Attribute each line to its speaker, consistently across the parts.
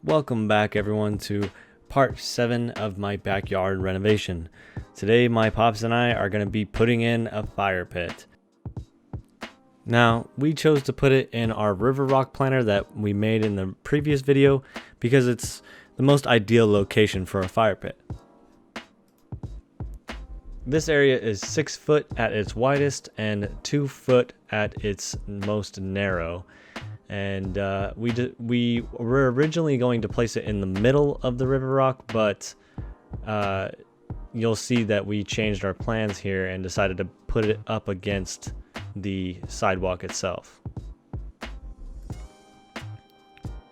Speaker 1: Welcome back everyone to part 7 of my backyard renovation. Today my pops and I are going to be putting in a fire pit. Now we chose to put it in our river rock planter that we made in the previous video because it's the most ideal location for a fire pit. This area is 6 foot at its widest and 2 foot at its most narrow. And we were originally going to place it in the middle of the river rock, but you'll see that we changed our plans here and decided to put it up against the sidewalk itself.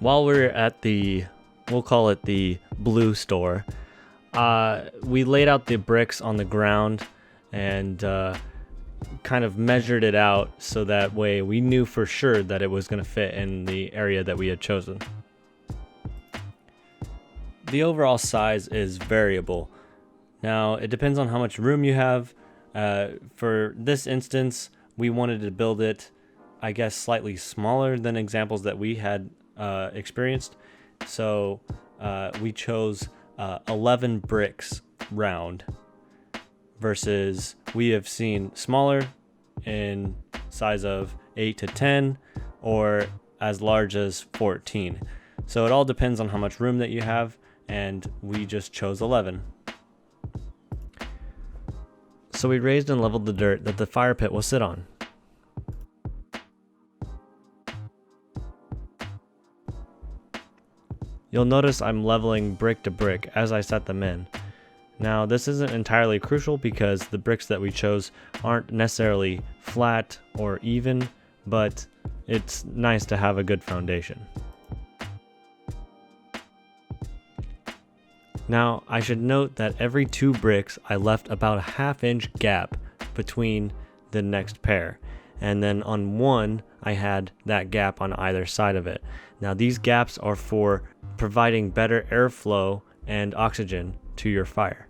Speaker 1: While we're at we'll call it the blue store, we laid out the bricks on the ground and kind of measured it out so that way we knew for sure that it was going to fit in the area that we had chosen. The overall size is variable. Now it depends on how much room you have. For this instance, we wanted to build it, I guess, slightly smaller than examples that we had experienced. So we chose 11 bricks round, versus we have seen smaller in size of 8 to 10 or as large as 14. So it all depends on how much room that you have, and we just chose 11. So we raised and leveled the dirt that the fire pit will sit on. You'll notice I'm leveling brick to brick as I set them in. Now this isn't entirely crucial because the bricks that we chose aren't necessarily flat or even, but it's nice to have a good foundation. Now I should note that every 2 bricks I left about a ½ inch gap between the next pair, and then on one I had that gap on either side of it. Now these gaps are for providing better airflow and oxygen to your fire.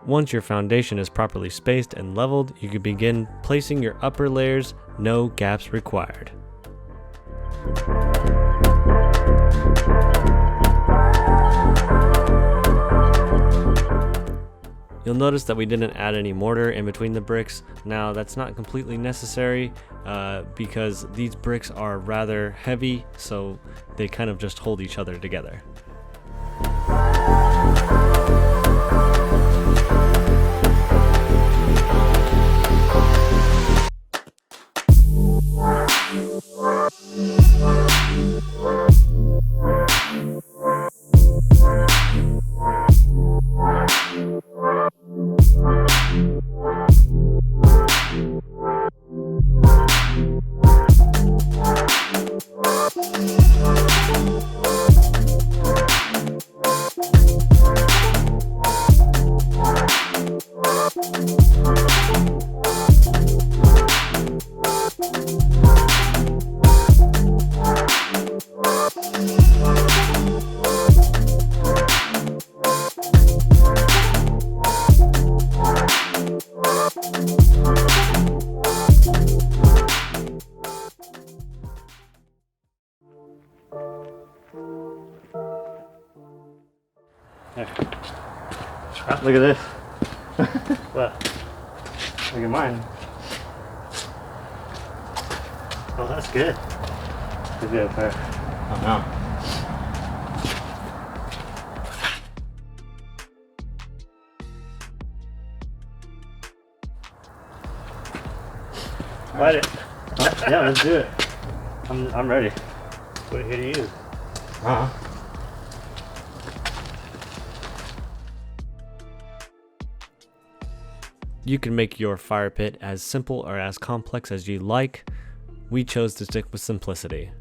Speaker 1: Once your foundation is properly spaced and leveled, you can begin placing your upper layers, no gaps required. You'll notice that we didn't add any mortar in between the bricks. Now that's not completely necessary because these bricks are rather heavy, so they kind of just hold each other together.
Speaker 2: Look at this.
Speaker 1: What?
Speaker 2: Look at mine.
Speaker 1: Oh, that's good.
Speaker 2: Is it fair?
Speaker 1: Oh no.
Speaker 2: Light it.
Speaker 1: Oh, yeah, let's do it. I'm ready.
Speaker 2: What hit do you use?
Speaker 1: You can make your fire pit as simple or as complex as you like. We chose to stick with simplicity.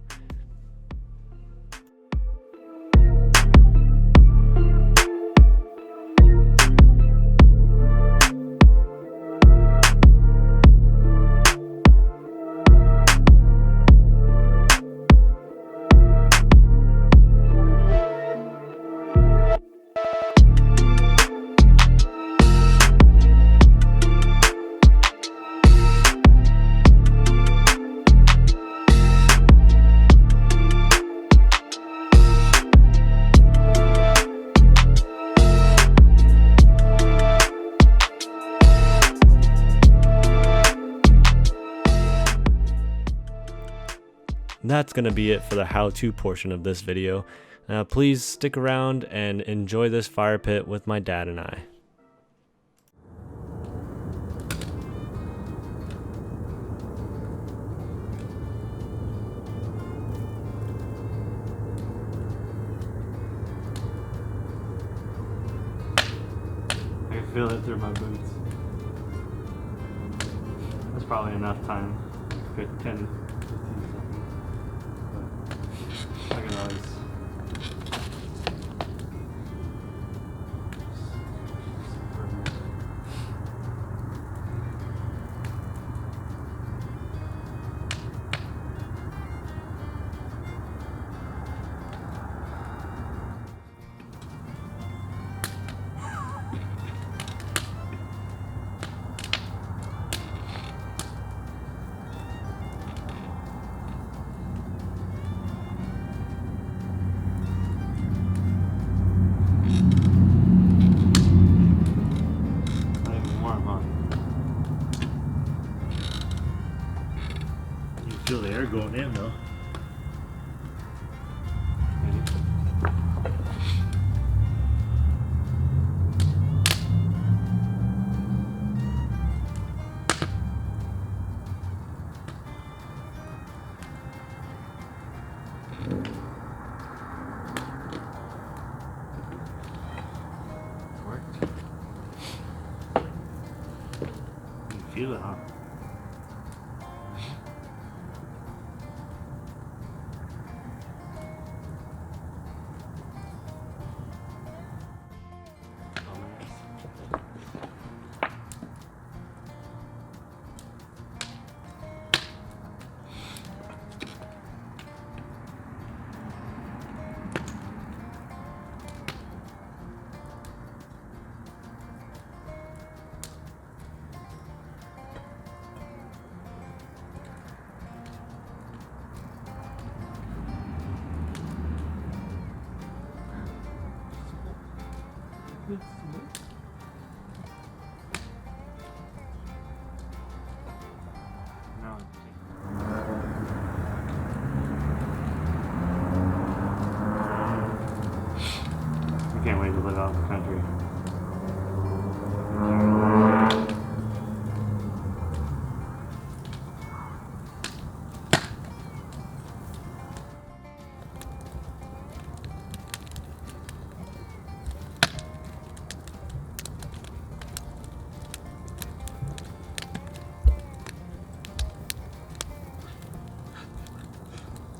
Speaker 1: That's going to be it for the how-to portion of this video. Please stick around and enjoy this fire pit with my dad and I.
Speaker 2: I can feel it through my boots. That's probably enough time. 10, 15 seconds. But look at those.
Speaker 3: Feel the air going in though.
Speaker 2: Worked. You feel it, huh? No. I can't wait to live out in the country.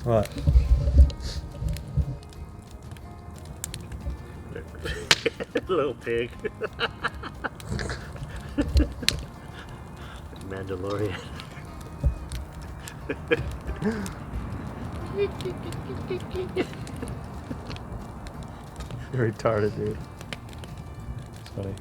Speaker 3: What?
Speaker 2: Little pig. Mandalorian.
Speaker 3: You're retarded, dude. It's funny.